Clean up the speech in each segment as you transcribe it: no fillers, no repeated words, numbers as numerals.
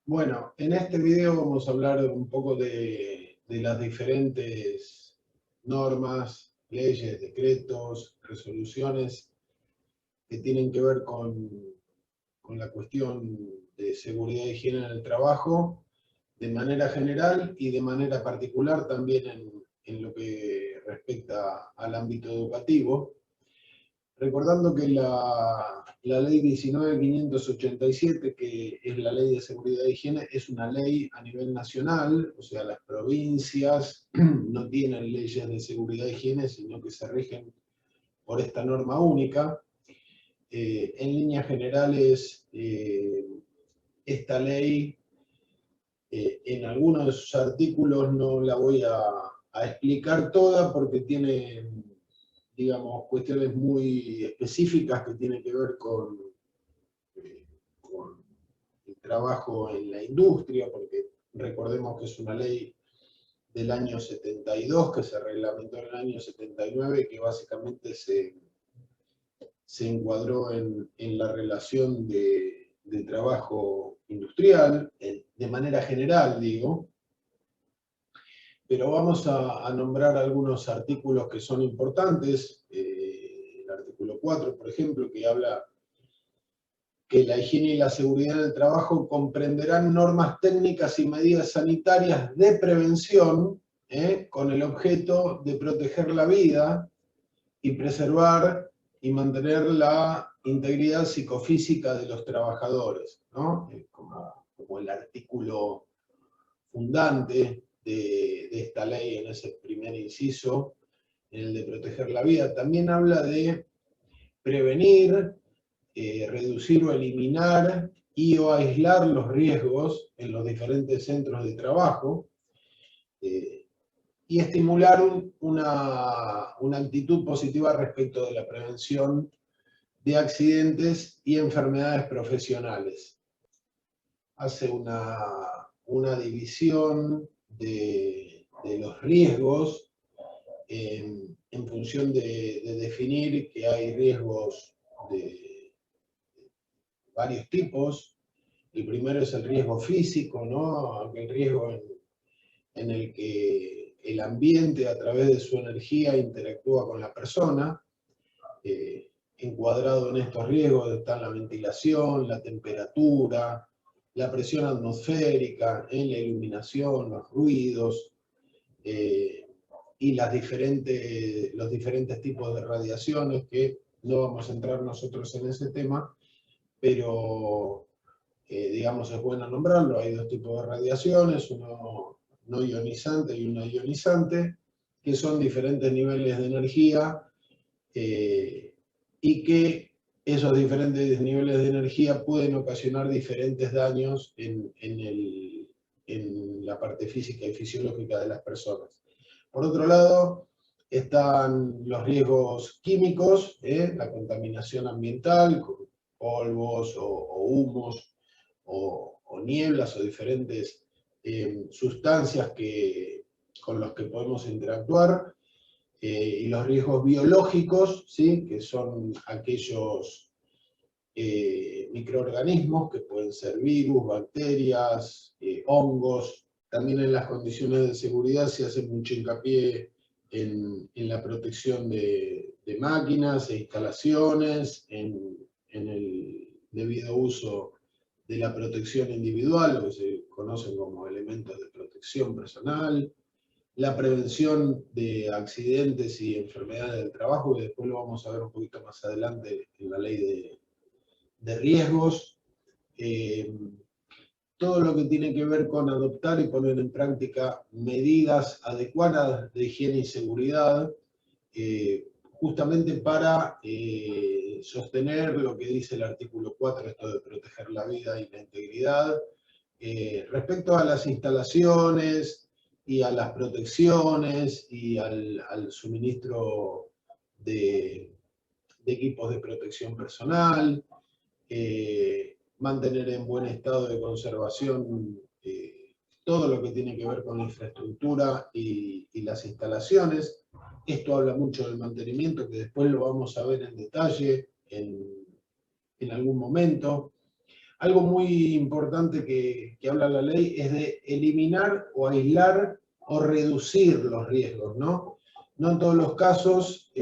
Bueno, en este video vamos a hablar un poco de las diferentes normas, leyes, decretos, resoluciones que tienen que ver con la cuestión de seguridad y higiene en el trabajo, de manera general y de manera particular también en lo que respecta al ámbito educativo. Recordando que la ley 19.587, que es la ley de seguridad e higiene, es una ley a nivel nacional, o sea, las provincias no tienen leyes de seguridad e higiene, sino que se rigen por esta norma única. En líneas generales, esta ley, en algunos de sus artículos no la voy a explicar toda porque tiene, digamos, cuestiones muy específicas que tienen que ver con el trabajo en la industria, porque recordemos que es una ley del año 72, que se reglamentó en el año 79, que básicamente se encuadró en la relación de trabajo industrial, de manera general, digo, pero vamos a nombrar algunos artículos que son importantes. El artículo 4, por ejemplo, que habla que la higiene y la seguridad en el trabajo comprenderán normas técnicas y medidas sanitarias de prevención, con el objeto de proteger la vida y preservar y mantener la integridad psicofísica de los trabajadores, ¿no? Como el artículo fundante de esta ley en ese primer inciso, en el de proteger la vida. También habla de prevenir, reducir o eliminar y o aislar los riesgos en los diferentes centros de trabajo, y estimular una actitud positiva respecto de la prevención de accidentes y enfermedades profesionales. Hace una división de los riesgos en función de definir que hay riesgos de varios tipos. El primero es el riesgo físico, ¿no? Aquel riesgo en el que el ambiente a través de su energía interactúa con la persona. Encuadrado en estos riesgos están la ventilación, la temperatura, la presión atmosférica, en la iluminación, los ruidos, y los diferentes tipos de radiaciones, que no vamos a entrar nosotros en ese tema, pero digamos es bueno nombrarlo. Hay dos tipos de radiaciones, uno no ionizante y una ionizante, que son diferentes niveles de energía, y que esos diferentes niveles de energía pueden ocasionar diferentes daños en la parte física y fisiológica de las personas. Por otro lado, están los riesgos químicos, la contaminación ambiental, con polvos o humos o nieblas o diferentes sustancias con las que podemos interactuar. Y los riesgos biológicos, ¿sí? Que son aquellos microorganismos que pueden ser virus, bacterias, hongos. También en las condiciones de seguridad se hace mucho hincapié en la protección de máquinas e instalaciones, en el debido uso de la protección individual, lo que se conocen como elementos de protección personal, la prevención de accidentes y enfermedades del trabajo, que después lo vamos a ver un poquito más adelante en la ley de riesgos, todo lo que tiene que ver con adoptar y poner en práctica medidas adecuadas de higiene y seguridad, justamente para sostener lo que dice el artículo 4, esto de proteger la vida y la integridad, respecto a las instalaciones y a las protecciones y al suministro de equipos de protección personal, mantener en buen estado de conservación todo lo que tiene que ver con la infraestructura y las instalaciones. Esto habla mucho del mantenimiento, que después lo vamos a ver en detalle en algún momento. Algo muy importante que habla la ley es de eliminar o aislar o reducir los riesgos, ¿no? No en todos los casos,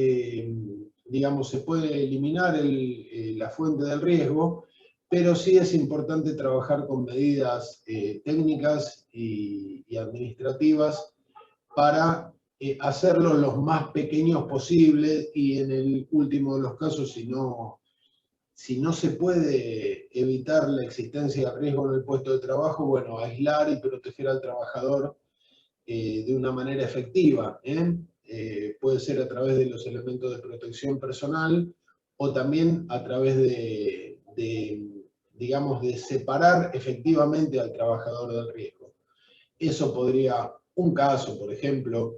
digamos, se puede eliminar la fuente del riesgo, pero sí es importante trabajar con medidas técnicas y administrativas para hacerlo los más pequeños posibles y en el último de los casos, si no se puede evitar la existencia de riesgo en el puesto de trabajo, bueno, aislar y proteger al trabajador de una manera efectiva. Puede ser a través de los elementos de protección personal o también a través digamos, de separar efectivamente al trabajador del riesgo. Eso podría, un caso, por ejemplo,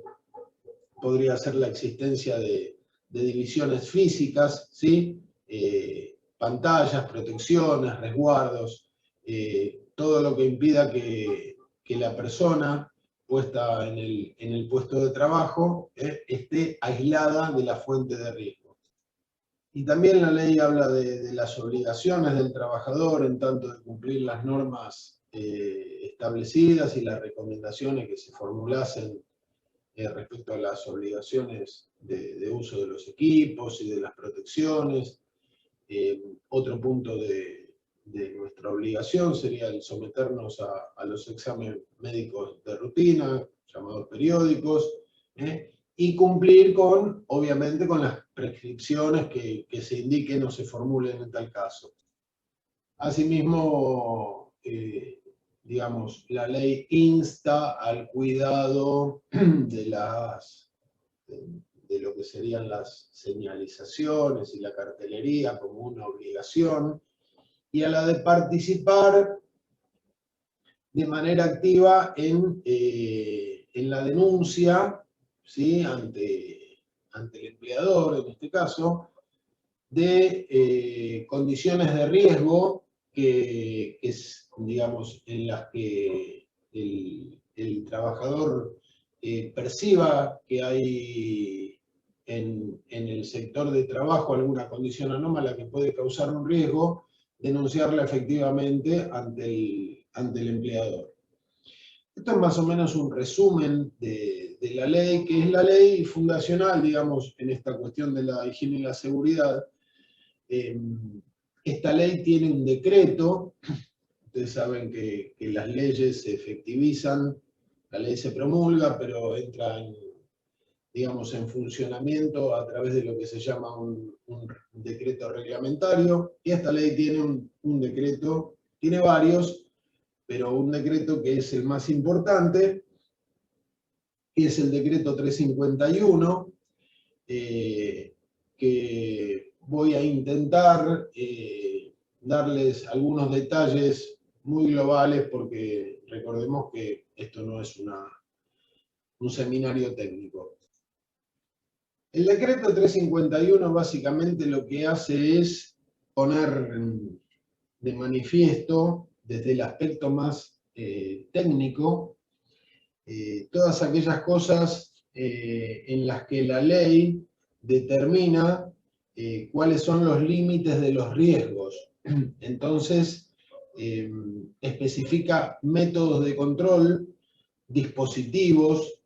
podría ser la existencia de divisiones físicas, ¿sí? Pantallas, protecciones, resguardos, todo lo que impida que la persona puesta en el puesto de trabajo esté aislada de la fuente de riesgo. Y también la ley habla de las obligaciones del trabajador en tanto de cumplir las normas establecidas y las recomendaciones que se formulasen respecto a las obligaciones de uso de los equipos y de las protecciones. Otro punto de nuestra obligación sería el someternos a los exámenes médicos de rutina, llamados periódicos, y cumplir con, obviamente, con las prescripciones que se indiquen o se formulen en tal caso. Asimismo, digamos, la ley insta al cuidado de lo que serían las señalizaciones y la cartelería como una obligación, y a la de participar de manera activa en la denuncia, ¿sí? ante el empleador, en este caso, de condiciones de riesgo que digamos, en las que el trabajador perciba que hay en el sector de trabajo alguna condición anómala que puede causar un riesgo, denunciarla efectivamente ante el empleador. Esto es más o menos un resumen de la ley, que es la ley fundacional, digamos, en esta cuestión de la higiene y la seguridad. Esta ley tiene un decreto. Ustedes saben que las leyes se efectivizan, la ley se promulga, pero entra digamos, en funcionamiento a través de lo que se llama un decreto reglamentario, y esta ley tiene un decreto, tiene varios, pero un decreto que es el más importante, que es el decreto 351, que voy a intentar darles algunos detalles muy globales, porque recordemos que esto no es un seminario técnico. El decreto 351 básicamente lo que hace es poner de manifiesto, desde el aspecto más técnico, todas aquellas cosas en las que la ley determina cuáles son los límites de los riesgos. Entonces, especifica métodos de control, dispositivos,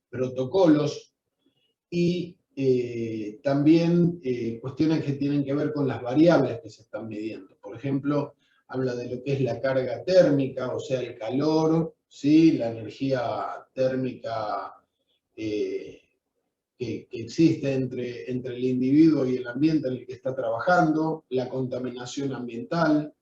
protocolos y también cuestiones que tienen que ver con las variables que se están midiendo. Por ejemplo, habla de lo que es la carga térmica, o sea, el calor, ¿sí? La energía térmica que existe entre el individuo y el ambiente en el que está trabajando, la contaminación ambiental,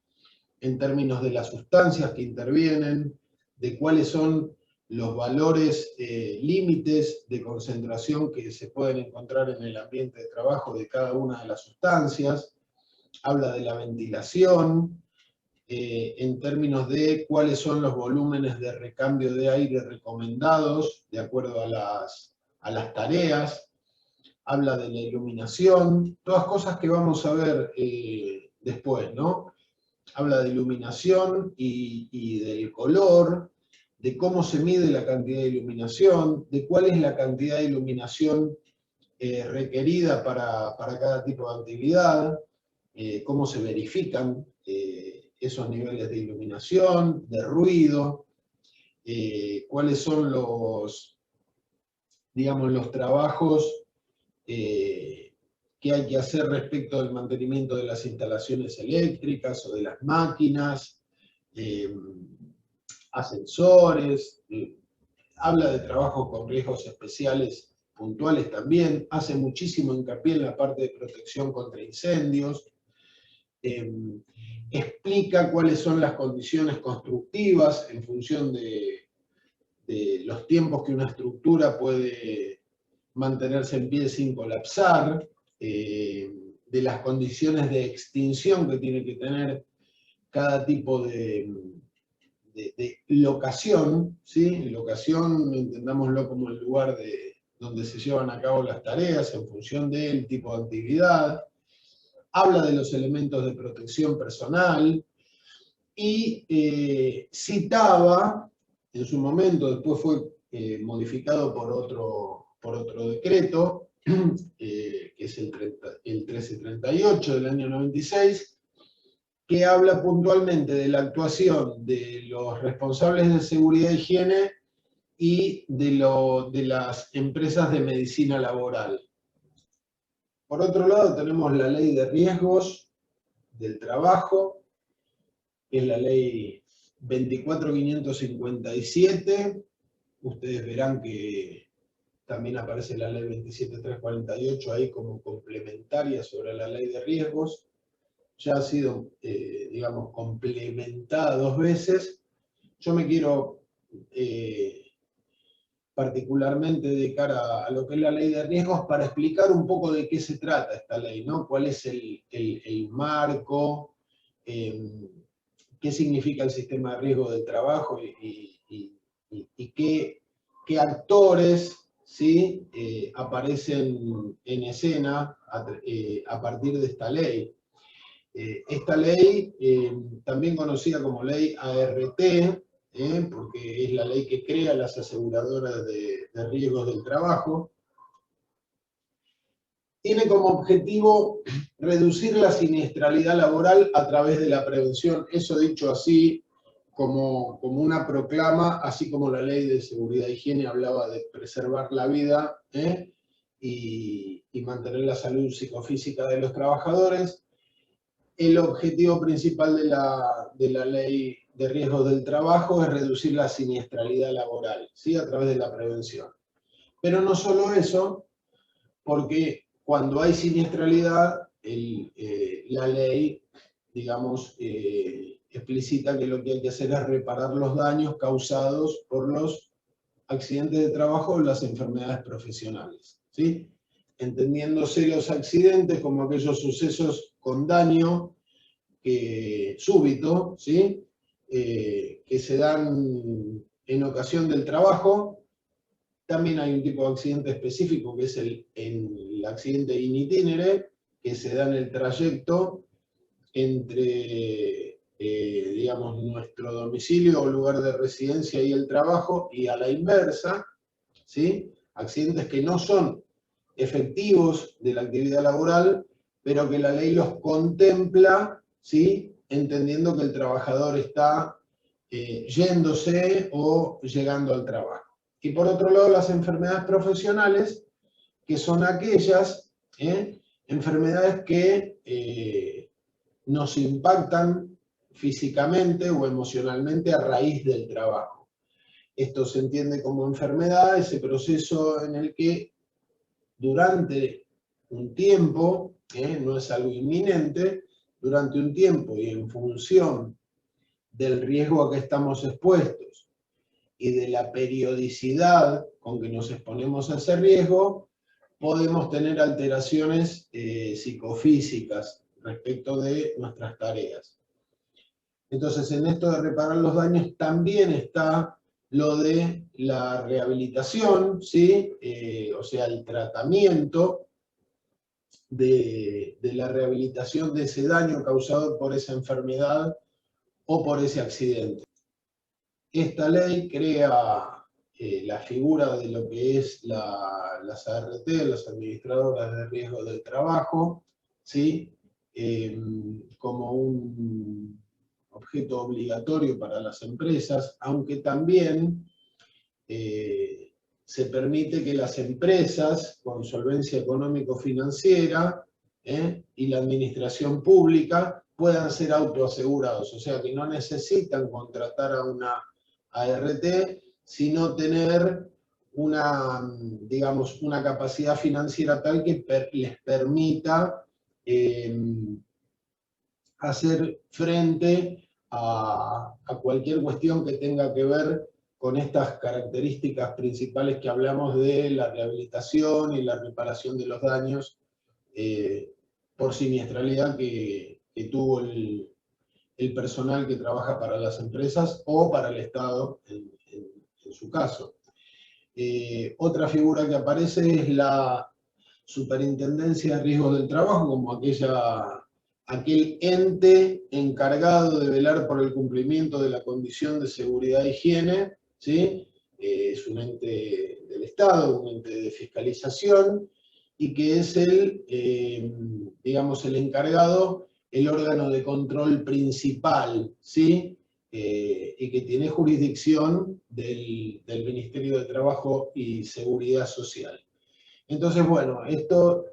en términos de las sustancias que intervienen, de cuáles son los valores límites de concentración que se pueden encontrar en el ambiente de trabajo de cada una de las sustancias. Habla de la ventilación, en términos de cuáles son los volúmenes de recambio de aire recomendados de acuerdo a las tareas. Habla de la iluminación, todas cosas que vamos a ver después, ¿no? Habla de iluminación y del color, de cómo se mide la cantidad de iluminación, de cuál es la cantidad de iluminación requerida para cada tipo de actividad, cómo se verifican esos niveles de iluminación, de ruido, cuáles son digamos, los trabajos que hay que hacer respecto del mantenimiento de las instalaciones eléctricas o de las máquinas, ascensores, habla de trabajos con riesgos especiales puntuales también, hace muchísimo hincapié en la parte de protección contra incendios, explica cuáles son las condiciones constructivas en función de los tiempos que una estructura puede mantenerse en pie sin colapsar, de las condiciones de extinción que tiene que tener cada tipo de locación, ¿sí? Locación, entendámoslo como el lugar donde se llevan a cabo las tareas en función del tipo de actividad, habla de los elementos de protección personal y citaba, en su momento, después fue modificado por otro decreto, que es el 1338 del año 96, que habla puntualmente de la actuación de los responsables de seguridad e higiene y de las empresas de medicina laboral. Por otro lado, tenemos la ley de riesgos del trabajo, que es la ley 24557. Ustedes verán que también aparece la ley 27348 ahí como complementaria sobre la ley de riesgos. Ya ha sido, digamos, complementada 2 veces. Yo me quiero particularmente dedicar a lo que es la ley de riesgos para explicar un poco de qué se trata esta ley, ¿no? Cuál es el marco, qué significa el sistema de riesgo del trabajo y qué actores, ¿sí? Aparecen en escena a partir de esta ley. Esta ley, también conocida como ley ART, porque es la ley que crea las aseguradoras de riesgos del trabajo, tiene como objetivo reducir la siniestralidad laboral a través de la prevención. Eso dicho así, como una proclama, así como la ley de seguridad e higiene hablaba de preservar la vida y mantener la salud psicofísica de los trabajadores. El objetivo principal de la ley de riesgos del trabajo es reducir la siniestralidad laboral, ¿sí? A través de la prevención. Pero no solo eso, porque cuando hay siniestralidad, la ley, digamos, explicita que lo que hay que hacer es reparar los daños causados por los accidentes de trabajo o las enfermedades profesionales, ¿sí? Entendiéndose los accidentes como aquellos sucesos con daño súbito, ¿sí? Que se dan en ocasión del trabajo. También hay un tipo de accidente específico que es el accidente in itinere, que se da en el trayecto entre, digamos, nuestro domicilio o lugar de residencia y el trabajo, y a la inversa, ¿sí? Accidentes que no son efectivos de la actividad laboral, pero que la ley los contempla, ¿sí? Entendiendo que el trabajador está yéndose o llegando al trabajo. Y por otro lado, las enfermedades profesionales, que son aquellas enfermedades que nos impactan físicamente o emocionalmente a raíz del trabajo. Esto se entiende como enfermedad, ese proceso en el que durante un tiempo, no es algo inminente, durante un tiempo y en función del riesgo a que estamos expuestos y de la periodicidad con que nos exponemos a ese riesgo, podemos tener alteraciones psicofísicas respecto de nuestras tareas. Entonces, en esto de reparar los daños también está lo de la rehabilitación, ¿sí? O sea, el tratamiento de la rehabilitación de ese daño causado por esa enfermedad o por ese accidente. Esta ley crea la figura de lo que es las ART, las administradoras de riesgo del trabajo, ¿sí? Como objeto obligatorio para las empresas, aunque también se permite que las empresas con solvencia económico-financiera y la administración pública puedan ser autoasegurados, o sea que no necesitan contratar a una ART, sino tener digamos, una capacidad financiera tal que les permita hacer frente a cualquier cuestión que tenga que ver con estas características principales que hablamos de la rehabilitación y la reparación de los daños por siniestralidad que tuvo el personal que trabaja para las empresas o para el Estado en su caso. Otra figura que aparece es la Superintendencia de Riesgos del Trabajo, como aquel ente encargado de velar por el cumplimiento de la condición de seguridad e higiene, ¿sí? Es un ente del Estado, un ente de fiscalización, y que es digamos, el encargado, el órgano de control principal, ¿sí? Y que tiene jurisdicción del Ministerio de Trabajo y Seguridad Social. Entonces, bueno, esto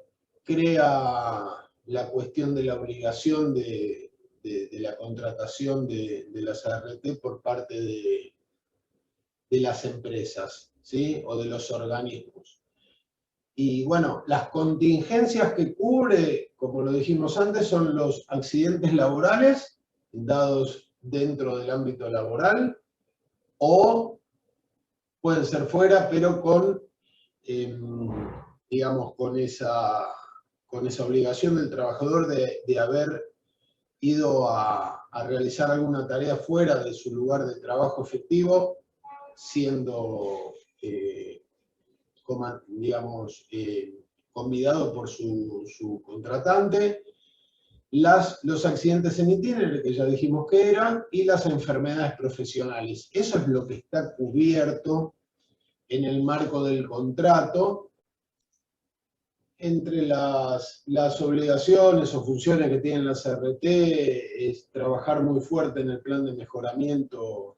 crea la cuestión de la obligación de la contratación de las ART por parte de las empresas, ¿sí? O de los organismos. Y bueno, las contingencias que cubre, como lo dijimos antes, son los accidentes laborales dados dentro del ámbito laboral o pueden ser fuera, pero con, digamos, con esa obligación del trabajador de haber ido a realizar alguna tarea fuera de su lugar de trabajo efectivo, siendo, digamos, convidado por su contratante, los accidentes en itinerario, que ya dijimos que eran, y las enfermedades profesionales. Eso es lo que está cubierto en el marco del contrato. Entre las obligaciones o funciones que tienen las ART es trabajar muy fuerte en el plan de mejoramiento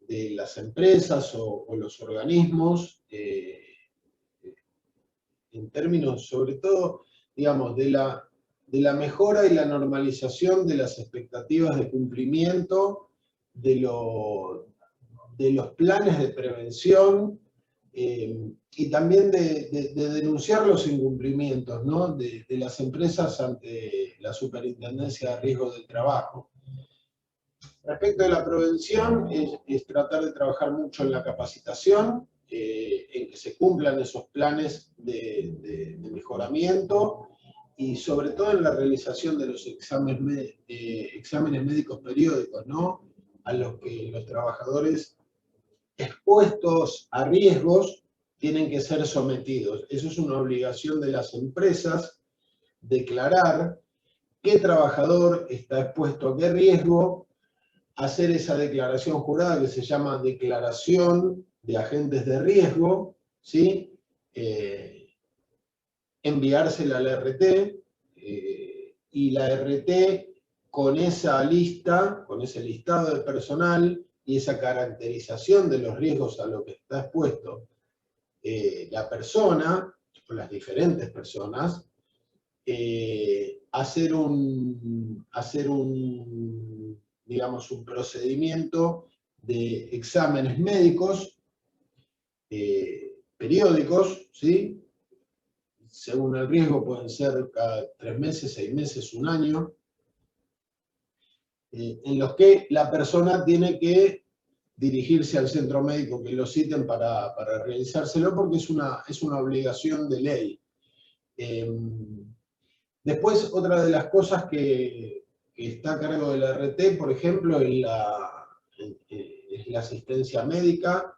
de las empresas o los organismos, en términos sobre todo, digamos, de la mejora y la normalización de las expectativas de cumplimiento de los planes de prevención y también de denunciar los incumplimientos, ¿no? de las empresas ante la Superintendencia de Riesgos del Trabajo. Respecto de la prevención, es tratar de trabajar mucho en la capacitación, en que se cumplan esos planes de mejoramiento y sobre todo en la realización de los exámenes médicos periódicos, ¿no? A los que los trabajadores expuestos a riesgos tienen que ser sometidos. Eso es una obligación de las empresas, declarar qué trabajador está expuesto a qué riesgo, hacer esa declaración jurada que se llama declaración de agentes de riesgo, ¿sí? Enviársela a la RT, y la RT con esa lista, con ese listado de personal y esa caracterización de los riesgos a los que está expuesto la persona, o las diferentes personas, hacer un digamos, un procedimiento de exámenes médicos periódicos, ¿sí? Según el riesgo pueden ser cada 3 meses, 6 meses, 1 año, en los que la persona tiene que dirigirse al centro médico que lo citen para realizárselo, porque es una obligación de ley. Después, otra de las cosas que está a cargo de la RT, por ejemplo, es la asistencia médica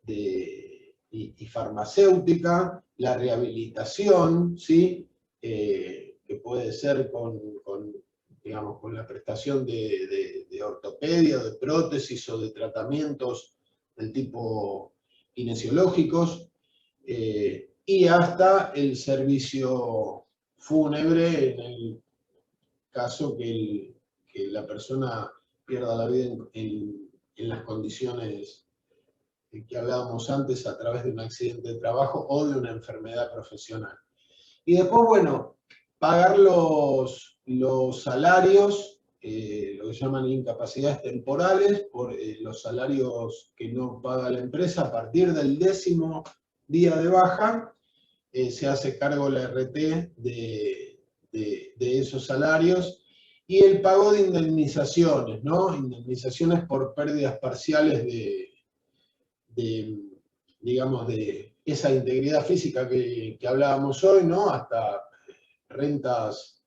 y farmacéutica, la rehabilitación, ¿sí? Que puede ser digamos, con la prestación de ortopedia, de prótesis o de tratamientos del tipo kinesiológicos, y hasta el servicio fúnebre en el caso que la persona pierda la vida en las condiciones que hablábamos antes a través de un accidente de trabajo o de una enfermedad profesional. Y después, bueno, pagar los salarios, lo que llaman incapacidades temporales, por los salarios que no paga la empresa a partir del 10º día de baja, se hace cargo la RT de esos salarios, y el pago de indemnizaciones, ¿no? Indemnizaciones por pérdidas parciales digamos, de esa integridad física que hablábamos hoy, ¿no? Hasta rentas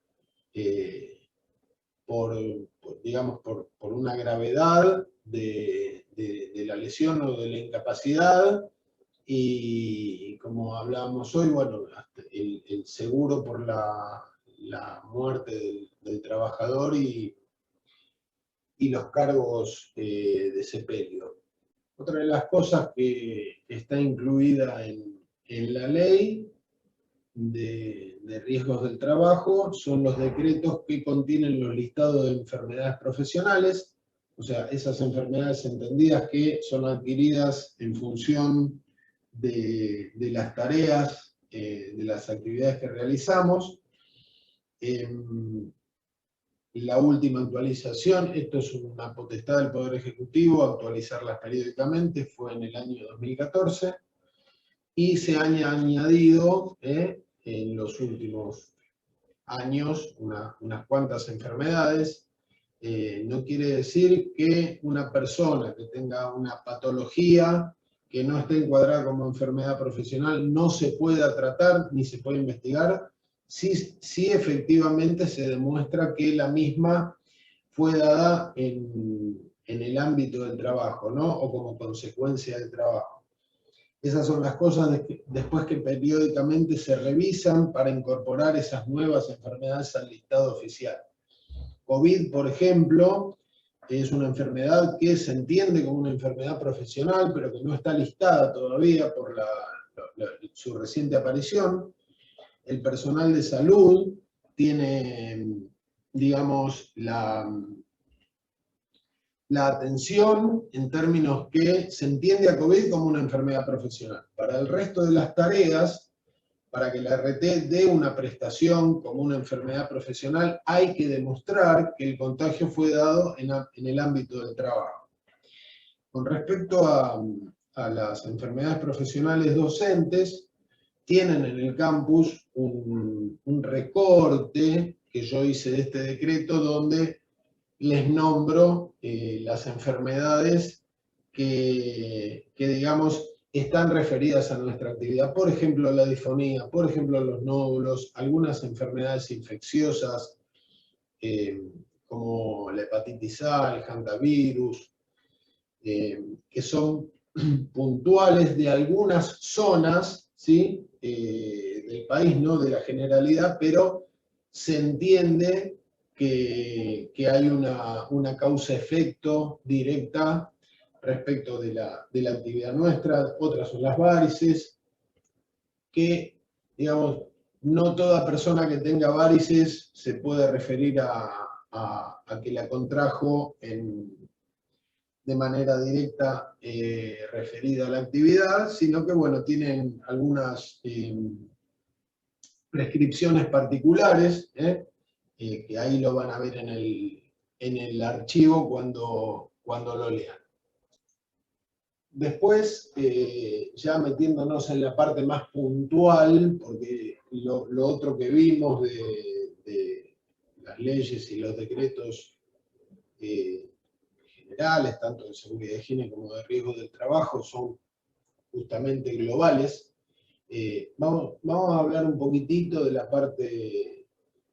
digamos, por una gravedad de la lesión o de la incapacidad, y como hablábamos hoy, bueno, el seguro por la muerte del trabajador y los cargos de sepelio. Otra de las cosas que está incluida en la ley de riesgos del trabajo son los decretos que contienen los listados de enfermedades profesionales, o sea, esas enfermedades entendidas que son adquiridas en función de las tareas, de las actividades que realizamos. La última actualización, esto es una potestad del Poder Ejecutivo, actualizarlas periódicamente, fue en el año 2014, y se han añadido en los últimos años unas cuantas enfermedades. No quiere decir que una persona que tenga una patología que no esté encuadrada como enfermedad profesional no se pueda tratar ni se pueda investigar, si efectivamente se demuestra que la misma fue dada en el ámbito del trabajo, ¿no? O como consecuencia del trabajo. Esas son las cosas después que periódicamente se revisan para incorporar esas nuevas enfermedades al listado oficial. COVID, por ejemplo, es una enfermedad que se entiende como una enfermedad profesional, pero que no está listada todavía por su reciente aparición. El personal de salud tiene, digamos, la atención en términos que se entiende a COVID como una enfermedad profesional. Para el resto de las tareas, para que la RT dé una prestación como una enfermedad profesional, hay que demostrar que el contagio fue dado en el ámbito del trabajo. Con respecto a las enfermedades profesionales docentes, tienen en el campus un recorte que yo hice de este decreto donde les nombro las enfermedades que digamos, están referidas a nuestra actividad. Por ejemplo, la disfonía, por ejemplo, los nódulos, algunas enfermedades infecciosas, como la hepatitis A, el hantavirus, que son puntuales de algunas zonas, ¿sí? Del país, no de la generalidad, pero se entiende que hay una causa-efecto directa respecto de la actividad nuestra. Otras son las varices, que, digamos, no toda persona que tenga varices se puede referir a que la contrajo de manera directa referida a la actividad, sino que, bueno, tienen algunas prescripciones particulares, que ahí lo van a ver en el archivo cuando lo lean. Después, ya metiéndonos en la parte más puntual, porque lo otro que vimos de las leyes y los decretos generales, tanto de seguridad de higiene como de riesgo del trabajo, son justamente globales. Vamos a hablar un poquitito de la parte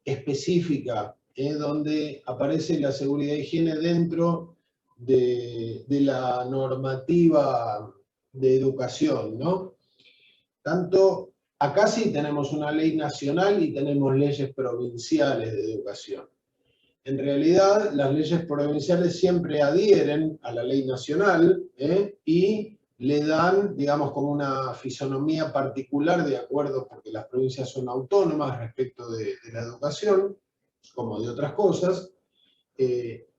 específica, donde aparece la seguridad de higiene dentro de la normativa de educación, ¿no? Tanto acá sí tenemos una ley nacional y tenemos leyes provinciales de educación. En realidad, las leyes provinciales siempre adhieren a la ley nacional y le dan, digamos, como una fisonomía particular de acuerdo, porque las provincias son autónomas respecto de la educación, como de otras cosas.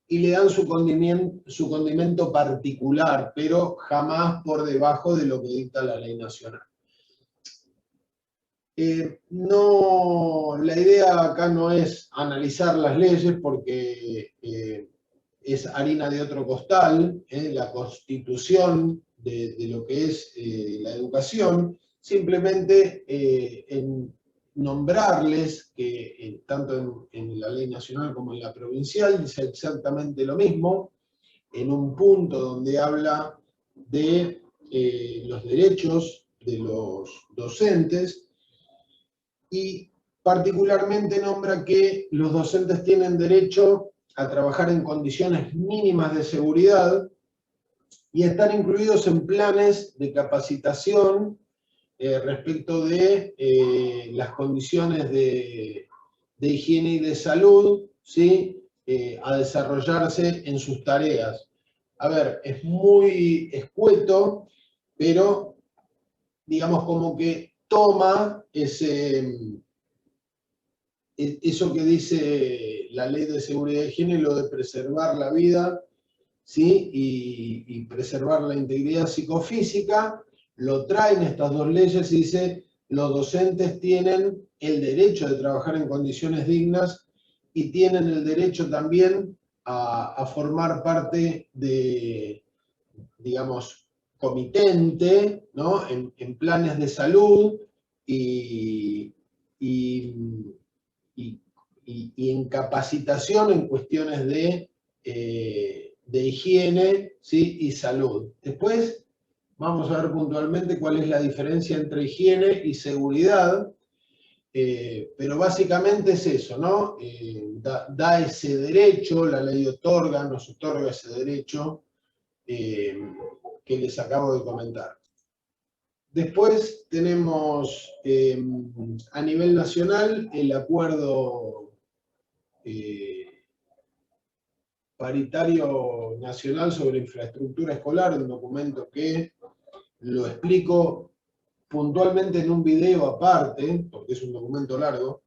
y le dan su condimento particular, pero jamás por debajo de lo que dicta la ley nacional. No, la idea acá no es analizar las leyes porque es harina de otro costal, la constitución de lo que es la educación, simplemente en nombrarles que tanto en la ley nacional como en la provincial dice exactamente lo mismo, en un punto donde habla de los derechos de los docentes, y particularmente nombra que los docentes tienen derecho a trabajar en condiciones mínimas de seguridad y están incluidos en planes de capacitación respecto de las condiciones de higiene y de salud, ¿sí? A desarrollarse en sus tareas. A ver, es muy escueto, pero digamos como que toma eso que dice la ley de seguridad y higiene, lo de preservar la vida, ¿sí? Y preservar la integridad psicofísica, lo traen estas dos leyes y dice, los docentes tienen el derecho de trabajar en condiciones dignas y tienen el derecho también a formar parte de, digamos, comitente, ¿no? En planes de salud y en capacitación en cuestiones de higiene, ¿sí? Y salud. Después vamos a ver puntualmente cuál es la diferencia entre higiene y seguridad, pero básicamente es eso, ¿no? Da ese derecho, la ley nos otorga ese derecho que les acabo de comentar. Después tenemos a nivel nacional el acuerdo paritario nacional sobre infraestructura escolar, un documento que lo explico puntualmente en un video aparte, porque es un documento largo,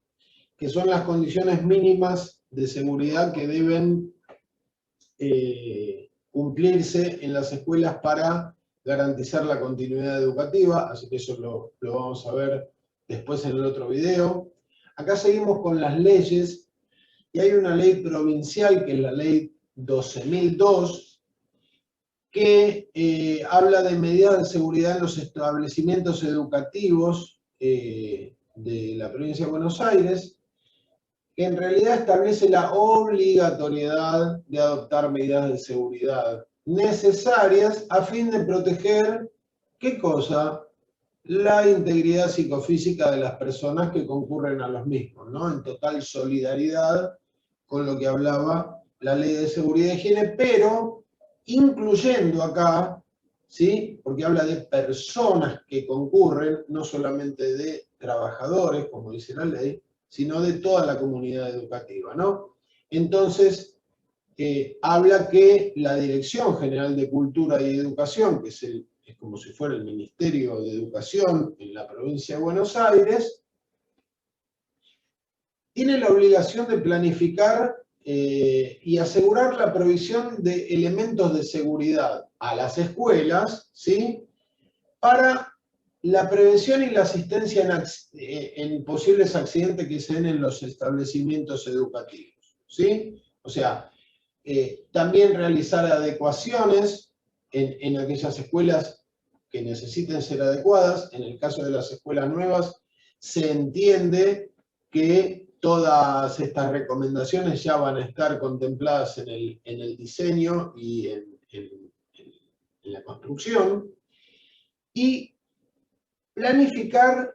que son las condiciones mínimas de seguridad que deben cumplirse en las escuelas para garantizar la continuidad educativa, así que eso lo vamos a ver después en el otro video. Acá seguimos con las leyes, y hay una ley provincial, que es la ley 12.002, que habla de medidas de seguridad en los establecimientos educativos de la provincia de Buenos Aires, que en realidad establece la obligatoriedad de adoptar medidas de seguridad necesarias a fin de proteger, ¿qué cosa? La integridad psicofísica de las personas que concurren a los mismos, ¿no? En total solidaridad con lo que hablaba la ley de seguridad y higiene, pero incluyendo acá, ¿sí? Porque habla de personas que concurren, no solamente de trabajadores, como dice la ley, sino de toda la comunidad educativa, ¿no? Entonces, habla que la Dirección General de Cultura y Educación, que es como si fuera el Ministerio de Educación en la provincia de Buenos Aires, tiene la obligación de planificar y asegurar la provisión de elementos de seguridad a las escuelas, ¿sí? Para la prevención y la asistencia en posibles accidentes que se den en los establecimientos educativos, ¿sí? O sea, también realizar adecuaciones en aquellas escuelas que necesiten ser adecuadas. En el caso de las escuelas nuevas, se entiende que todas estas recomendaciones ya van a estar contempladas en el diseño y en la construcción. Y planificar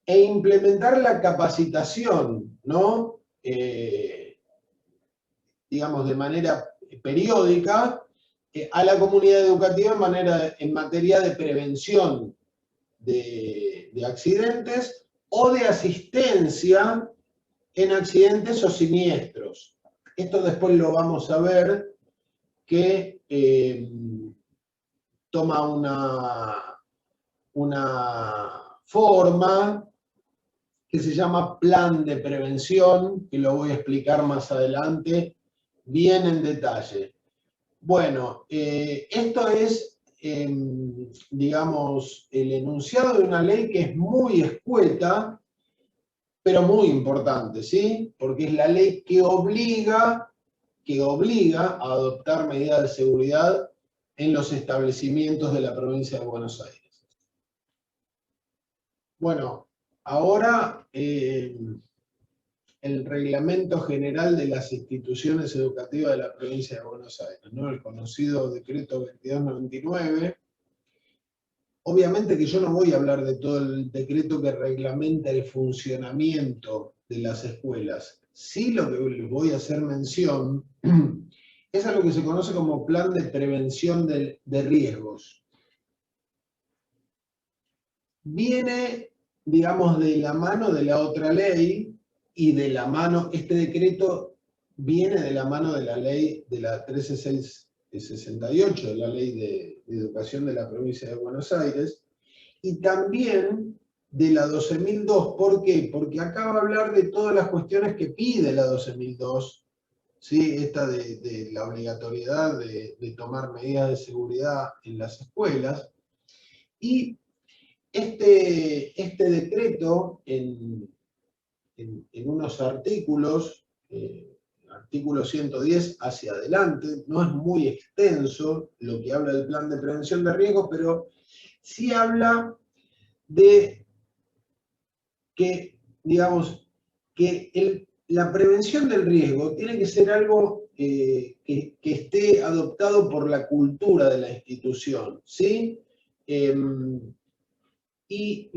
e implementar la capacitación, ¿no? Digamos, de manera periódica a la comunidad educativa en materia de prevención de accidentes o de asistencia en accidentes o siniestros. Esto después lo vamos a ver, que toma una forma que se llama plan de prevención, que lo voy a explicar más adelante, bien en detalle. Bueno, esto es, digamos, el enunciado de una ley que es muy escueta, pero muy importante, ¿sí? Porque es la ley que obliga a adoptar medidas de seguridad en los establecimientos de la provincia de Buenos Aires. Bueno, ahora el Reglamento General de las Instituciones Educativas de la provincia de Buenos Aires, ¿no? El conocido Decreto 2299. Obviamente que yo no voy a hablar de todo el decreto que reglamenta el funcionamiento de las escuelas. Sí, lo que les voy a hacer mención es a lo que se conoce como Plan de Prevención de Riesgos. Viene, digamos, de la mano de la otra ley y de la mano, este decreto viene de la mano de la ley de la 13668, de la Ley de Educación de la provincia de Buenos Aires, y también de la 12.002. ¿Por qué? Porque acá va a hablar de todas las cuestiones que pide la 12.002, ¿sí? Esta de la obligatoriedad de tomar medidas de seguridad en las escuelas. Y este decreto, en unos artículos, artículo 110 hacia adelante, no es muy extenso lo que habla del plan de prevención de riesgos, pero sí habla de que, digamos, que la prevención del riesgo tiene que ser algo que esté adoptado por la cultura de la institución, ¿sí? Y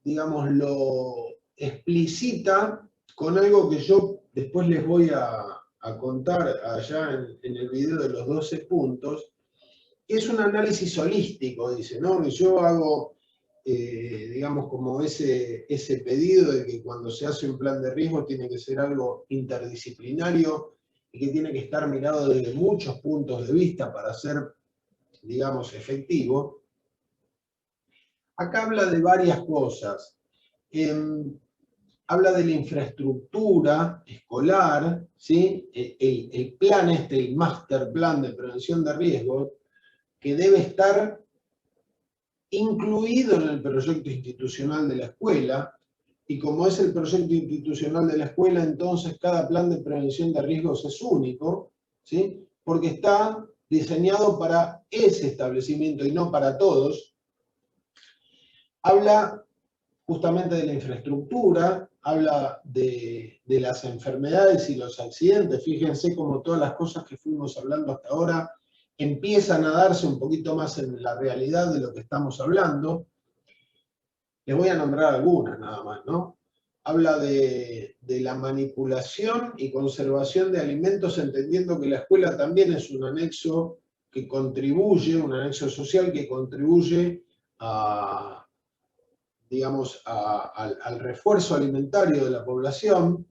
digamos, lo explicita con algo que yo después les voy a contar allá en el video de los 12 puntos, que es un análisis holístico, dice, ¿no? Y yo hago, digamos, como ese pedido de que cuando se hace un plan de riesgo tiene que ser algo interdisciplinario y que tiene que estar mirado desde muchos puntos de vista para ser, digamos, efectivo. Acá habla de varias cosas. Habla de la infraestructura escolar, ¿sí? El plan el Master Plan de Prevención de Riesgos, que debe estar incluido en el proyecto institucional de la escuela, y como es el proyecto institucional de la escuela, entonces cada plan de prevención de riesgos es único, ¿sí? Porque está diseñado para ese establecimiento y no para todos. Habla justamente de la infraestructura, habla de las enfermedades y los accidentes. Fíjense cómo todas las cosas que fuimos hablando hasta ahora empiezan a darse un poquito más en la realidad de lo que estamos hablando. Les voy a nombrar algunas nada más, ¿no? Habla de la manipulación y conservación de alimentos, entendiendo que la escuela también es un anexo que contribuye, un anexo social que contribuye a, digamos, al refuerzo alimentario de la población.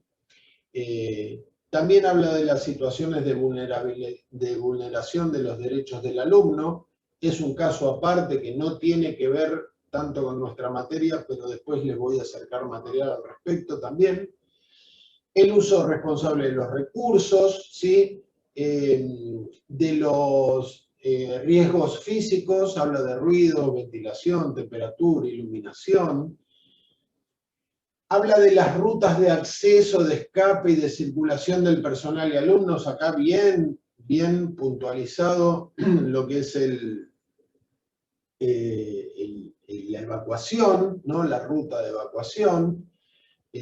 También habla de las situaciones de vulneración de los derechos del alumno. Es un caso aparte que no tiene que ver tanto con nuestra materia, pero después les voy a acercar material al respecto también. El uso responsable de los recursos, ¿sí? De los riesgos físicos, habla de ruido, ventilación, temperatura, iluminación. Habla de las rutas de acceso, de escape y de circulación del personal y alumnos. Acá bien puntualizado lo que es la evacuación, ¿no? La ruta de evacuación.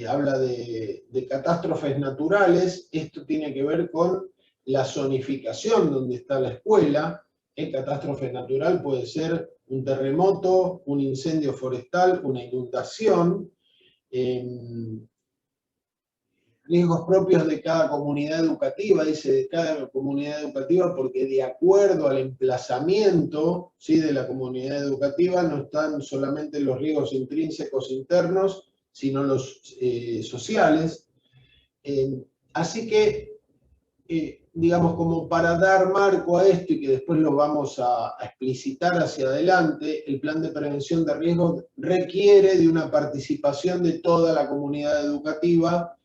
Habla de catástrofes naturales. Esto tiene que ver con la zonificación donde está la escuela. Catástrofe natural puede ser un terremoto, un incendio forestal, una inundación. Riesgos propios de cada comunidad educativa, dice de cada comunidad educativa, porque de acuerdo al emplazamiento, ¿sí?, de la comunidad educativa no están solamente los riesgos intrínsecos internos, sino los sociales. Así que, digamos, como para dar marco a esto y que después lo vamos a explicitar hacia adelante, el plan de prevención de riesgos requiere de una participación de toda la comunidad educativa,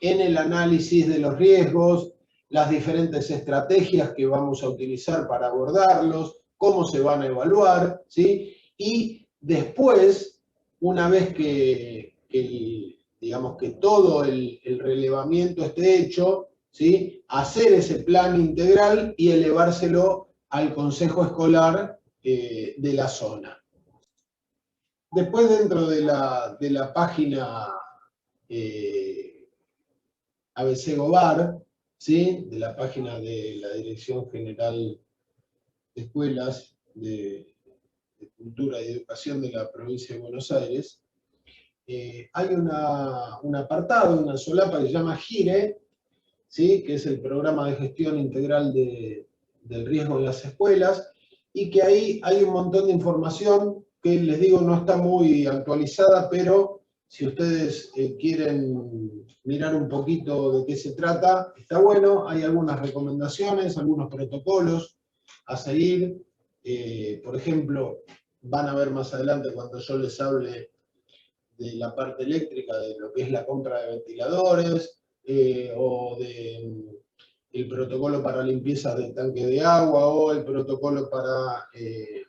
en el análisis de los riesgos, las diferentes estrategias que vamos a utilizar para abordarlos, cómo se van a evaluar, ¿sí? Y después, una vez digamos que todo el relevamiento esté hecho, ¿sí? Hacer ese plan integral y elevárselo al consejo escolar de la zona. Después, dentro de la página ABC Gobar, ¿sí? De la página de la Dirección General de Escuelas de Cultura y Educación de la provincia de Buenos Aires, hay un apartado, una solapa que se llama GIRE, ¿sí? Que es el Programa de Gestión Integral del Riesgo en las Escuelas, y que ahí hay un montón de información que, les digo, no está muy actualizada, pero si ustedes quieren mirar un poquito de qué se trata, está bueno. Hay algunas recomendaciones, algunos protocolos a seguir. Por ejemplo, van a ver más adelante cuando yo les hable de la parte eléctrica, de lo que es la compra de ventiladores, o el protocolo para limpieza de tanque de agua, o el protocolo para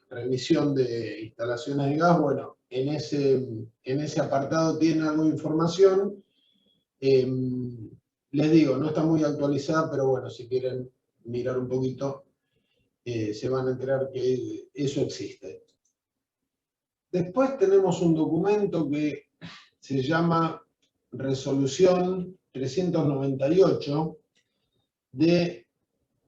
revisión de instalaciones de gas. Bueno, en ese apartado tienen algo de información. Les digo, no está muy actualizada, pero bueno, si quieren mirar un poquito, se van a enterar que eso existe. Después tenemos un documento que se llama Resolución 398 de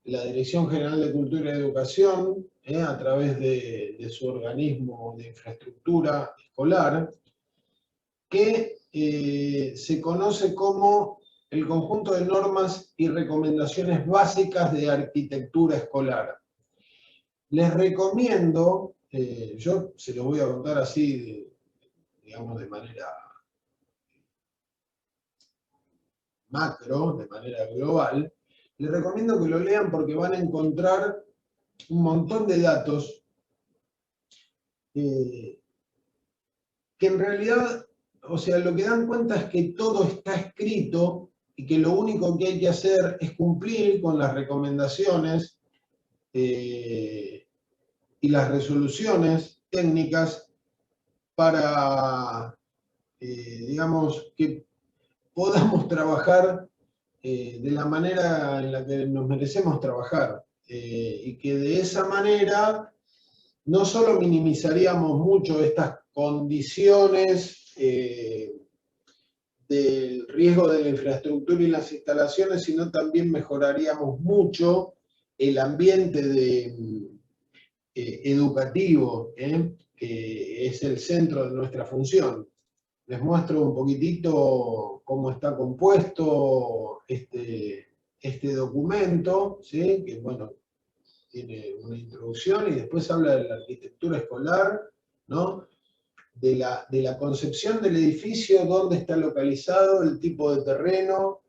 la Dirección General de Cultura y Educación, a través de su organismo de infraestructura escolar, que se conoce como el conjunto de normas y recomendaciones básicas de arquitectura escolar. Les recomiendo, yo se lo voy a contar así, digamos, de manera macro, de manera global, les recomiendo que lo lean porque van a encontrar un montón de datos que en realidad, o sea, lo que dan cuenta es que todo está escrito y que lo único que hay que hacer es cumplir con las recomendaciones y las resoluciones técnicas para, digamos, que podamos trabajar de la manera en la que nos merecemos trabajar, y que de esa manera no solo minimizaríamos mucho estas condiciones del riesgo de la infraestructura y las instalaciones, sino también mejoraríamos mucho el ambiente educativo, que es el centro de nuestra función. Les muestro un poquitito cómo está compuesto este documento, ¿sí? Que bueno, tiene una introducción y después habla de la arquitectura escolar, ¿no? De la concepción del edificio, dónde está localizado, el tipo de terreno,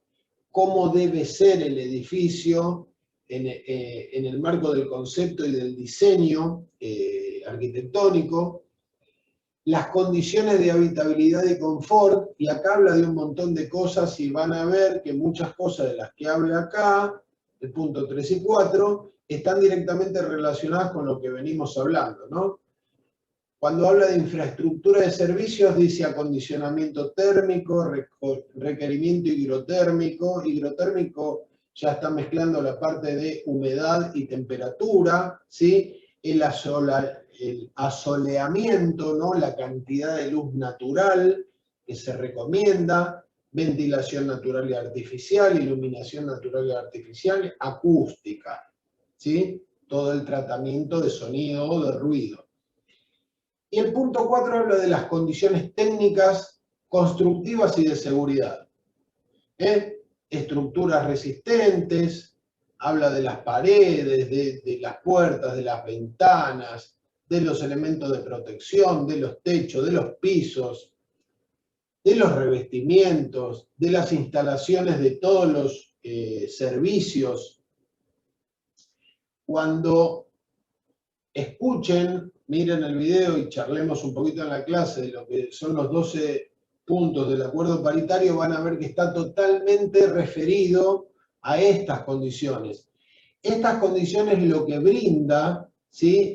cómo debe ser el edificio en el marco del concepto y del diseño arquitectónico, las condiciones de habitabilidad y confort, y acá habla de un montón de cosas y van a ver que muchas cosas de las que habla acá, el punto 3 y 4, están directamente relacionadas con lo que venimos hablando, ¿no? Cuando habla de infraestructura de servicios, dice acondicionamiento térmico, requerimiento hidrotérmico. Hidrotérmico ya está mezclando la parte de humedad y temperatura, ¿sí? El asoleamiento, ¿no? La cantidad de luz natural que se recomienda, ventilación natural y artificial, iluminación natural y artificial, acústica, ¿sí? Todo el tratamiento de sonido o de ruido. Y el punto 4 habla de las condiciones técnicas, constructivas y de seguridad. Estructuras resistentes, habla de las paredes, de las puertas, de las ventanas, de los elementos de protección, de los techos, de los pisos, de los revestimientos, de las instalaciones de todos los servicios. Cuando escuchen, miren el video y charlemos un poquito en la clase de lo que son los 12 puntos del acuerdo paritario van a ver que está totalmente referido a estas condiciones. Estas condiciones lo que brinda, ¿sí?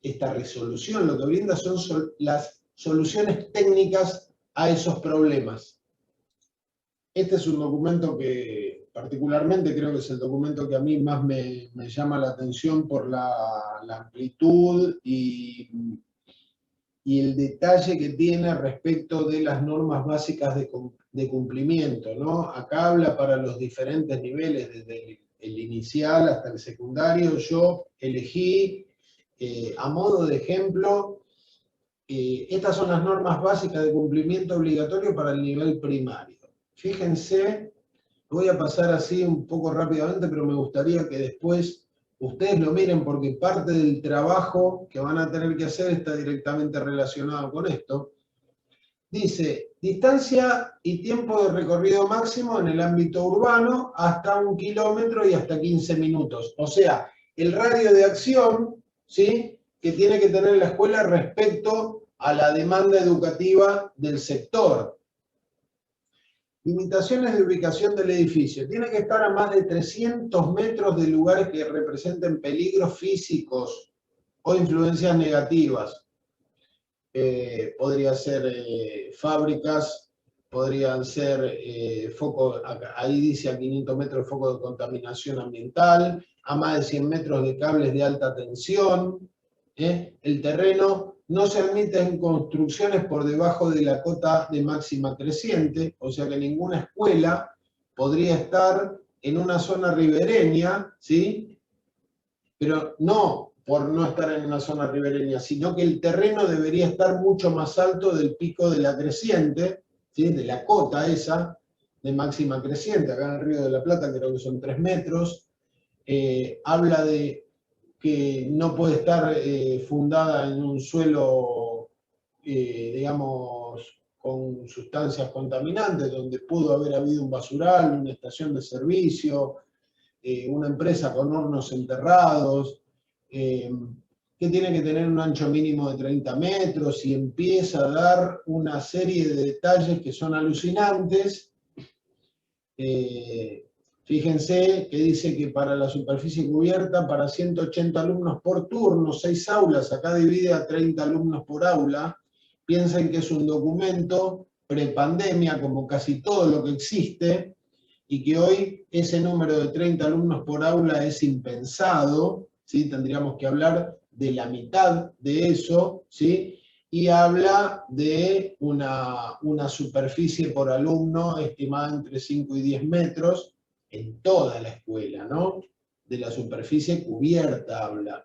Esta resolución, lo que brinda son las soluciones técnicas a esos problemas. Este es un documento que particularmente creo que es el documento que a mí más me llama la atención por la amplitud y el detalle que tiene respecto de las normas básicas de cumplimiento, ¿no? Acá habla para los diferentes niveles, desde el inicial hasta el secundario. Yo elegí, a modo de ejemplo, estas son las normas básicas de cumplimiento obligatorio para el nivel primario. Fíjense, voy a pasar así un poco rápidamente, pero me gustaría que después ustedes lo miren porque parte del trabajo que van a tener que hacer está directamente relacionado con esto. Dice, distancia y tiempo de recorrido máximo en el ámbito urbano hasta 1 kilómetro y hasta 15 minutos. O sea, el radio de acción, ¿sí?, que tiene que tener la escuela respecto a la demanda educativa del sector. Limitaciones de ubicación del edificio. Tiene que estar a más de 300 metros de lugares que representen peligros físicos o influencias negativas. Podría ser fábricas, podrían ser focos, ahí dice a 500 metros de foco de contaminación ambiental, a más de 100 metros de cables de alta tensión. El terreno no se admiten construcciones por debajo de la cota de máxima creciente, o sea que ninguna escuela podría estar en una zona ribereña, ¿sí? Pero no por no estar en una zona ribereña, sino que el terreno debería estar mucho más alto del pico de la creciente, ¿sí?, de la cota esa de máxima creciente. Acá en el Río de la Plata creo que son 3 metros. Habla de que no puede estar fundada en un suelo, digamos, con sustancias contaminantes, donde pudo haber habido un basural, una estación de servicio, una empresa con hornos enterrados, que tiene que tener un ancho mínimo de 30 metros y empieza a dar una serie de detalles que son alucinantes. Fíjense que dice que para la superficie cubierta, para 180 alumnos por turno, 6 aulas, acá divide a 30 alumnos por aula. Piensen que es un documento prepandemia, como casi todo lo que existe, y que hoy ese número de 30 alumnos por aula es impensado, ¿sí? Tendríamos que hablar de la mitad de eso, ¿sí? Y habla de una superficie por alumno estimada entre 5 y 10 metros en toda la escuela, ¿no? De la superficie cubierta habla.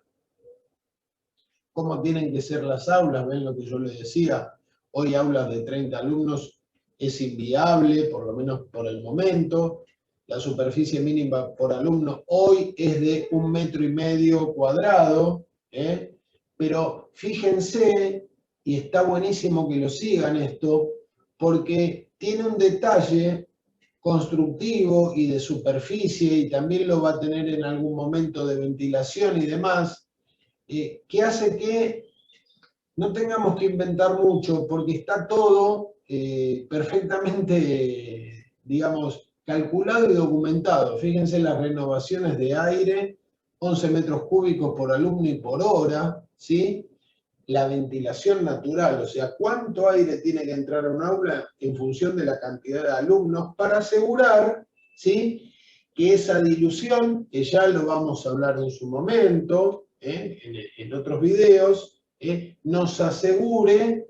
¿Cómo tienen que ser las aulas? ¿Ven lo que yo les decía? Hoy aulas de 30 alumnos es inviable, por lo menos por el momento. La superficie mínima por alumno hoy es de 1,5 metros cuadrados, pero fíjense, y está buenísimo que lo sigan esto, porque tiene un detalle constructivo y de superficie, y también lo va a tener en algún momento de ventilación y demás, que hace que no tengamos que inventar mucho, porque está todo perfectamente, digamos, calculado y documentado. Fíjense las renovaciones de aire, 11 metros cúbicos por alumno y por hora, ¿sí? La ventilación natural, o sea, cuánto aire tiene que entrar a un aula en función de la cantidad de alumnos para asegurar, ¿sí?, que esa dilución, que ya lo vamos a hablar en su momento, en otros videos, nos asegure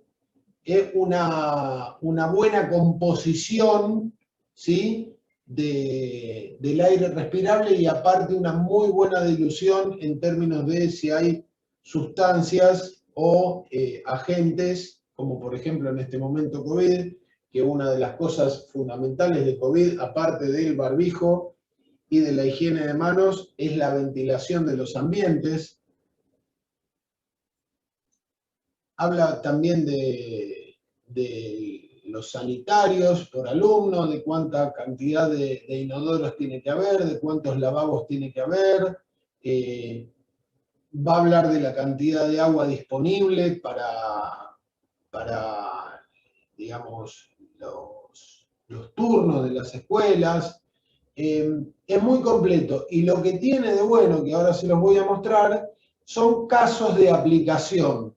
una buena composición, ¿sí?, del aire respirable, y aparte una muy buena dilución en términos de si hay sustancias o agentes, como por ejemplo en este momento COVID, que una de las cosas fundamentales de COVID, aparte del barbijo y de la higiene de manos, es la ventilación de los ambientes. Habla también de los sanitarios por alumno, de cuánta cantidad de inodoros tiene que haber, de cuántos lavabos tiene que haber. Va a hablar de la cantidad de agua disponible para digamos, los turnos de las escuelas. Es muy completo, y lo que tiene de bueno, que ahora se los voy a mostrar, son casos de aplicación.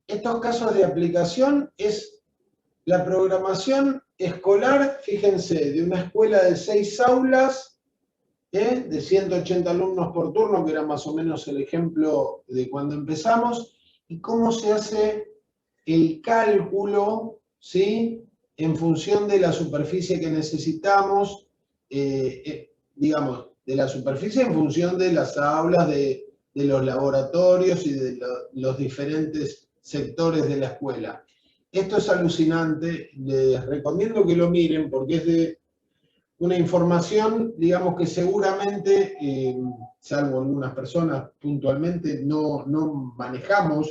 Estos casos de aplicación es la programación escolar, fíjense, de una escuela de 6 aulas, de 180 alumnos por turno, que era más o menos el ejemplo de cuando empezamos, y cómo se hace el cálculo, ¿sí?, en función de la superficie que necesitamos, digamos, de la superficie en función de las aulas, de los laboratorios y de los diferentes sectores de la escuela. Esto es alucinante, les recomiendo que lo miren porque es de una información, digamos, que seguramente, salvo algunas personas puntualmente, no manejamos,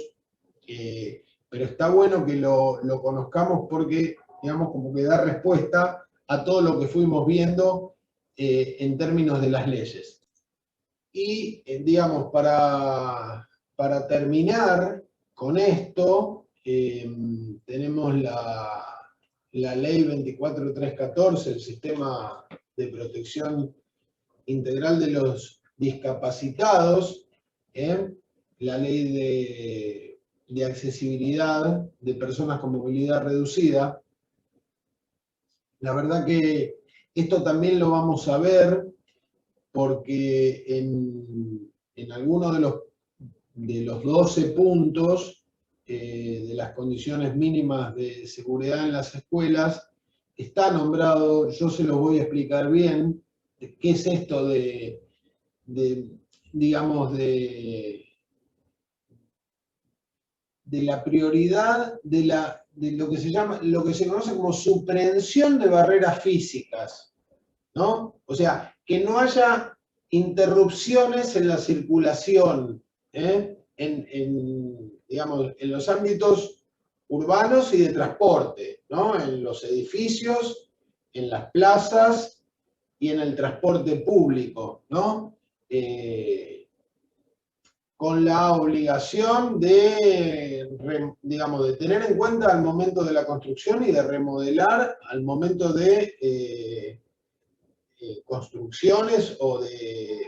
pero está bueno que lo conozcamos porque, digamos, como que da respuesta a todo lo que fuimos viendo en términos de las leyes. Y, digamos, para terminar con esto, tenemos la ley 24314, el sistema de protección integral de los discapacitados, la ley de accesibilidad de personas con movilidad reducida. La verdad que esto también lo vamos a ver porque en algunos de los 12 puntos de las condiciones mínimas de seguridad en las escuelas está nombrado, yo se los voy a explicar bien, qué es esto digamos, de la prioridad de lo que se conoce como suprehensión de barreras físicas, ¿no? O sea, que no haya interrupciones en la circulación, digamos, en los ámbitos urbanos y de transporte, ¿no? En los edificios, en las plazas y en el transporte público, ¿no? Con la obligación de, digamos, de tener en cuenta al momento de la construcción y de remodelar al momento de construcciones o de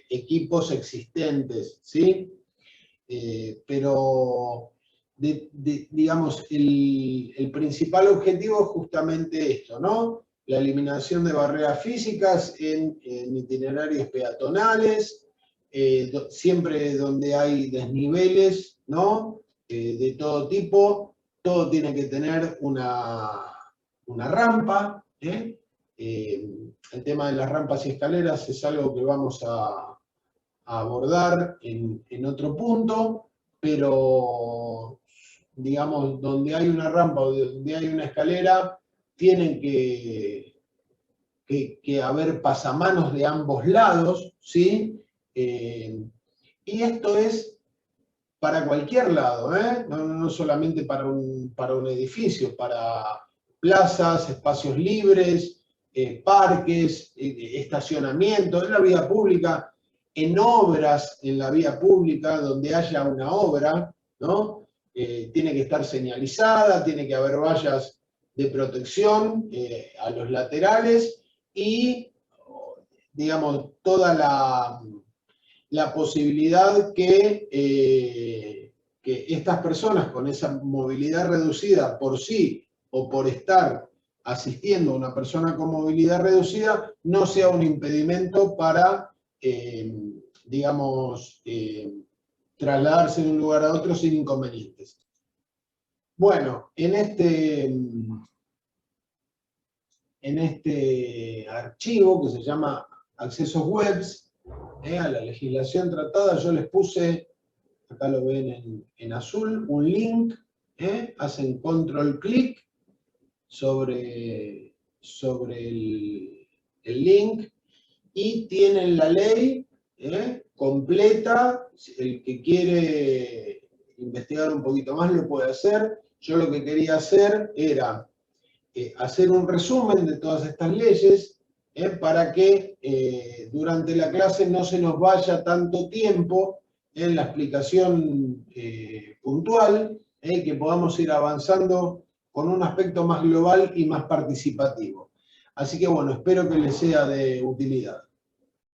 equipos existentes, ¿sí? Pero, digamos, el principal objetivo es justamente esto, ¿no? La eliminación de barreras físicas en itinerarios peatonales, siempre donde hay desniveles, ¿no? De todo tipo, todo tiene que tener una rampa, el tema de las rampas y escaleras es algo que vamos a abordar en otro punto, pero, digamos, donde hay una rampa o donde hay una escalera, tienen que haber pasamanos de ambos lados, ¿sí? Y esto es para cualquier lado, no solamente para un edificio, para plazas, espacios libres, parques, estacionamiento, en la vía pública, en obras en la vía pública, donde haya una obra, ¿no? Tiene que estar señalizada, tiene que haber vallas de protección a los laterales y, digamos, toda la posibilidad que estas personas con esa movilidad reducida por sí o por estar asistiendo a una persona con movilidad reducida no sea un impedimento para, digamos, trasladarse de un lugar a otro sin inconvenientes. Bueno, en este archivo que se llama Accesos Webs, a la legislación tratada, yo les puse, acá lo ven en azul, un link, hacen control clic sobre el link y tienen la ley completa. El que quiere investigar un poquito más lo puede hacer. Yo lo que quería hacer era hacer un resumen de todas estas leyes, para que durante la clase no se nos vaya tanto tiempo en la explicación puntual, que podamos ir avanzando con un aspecto más global y más participativo. Así que bueno, espero que les sea de utilidad.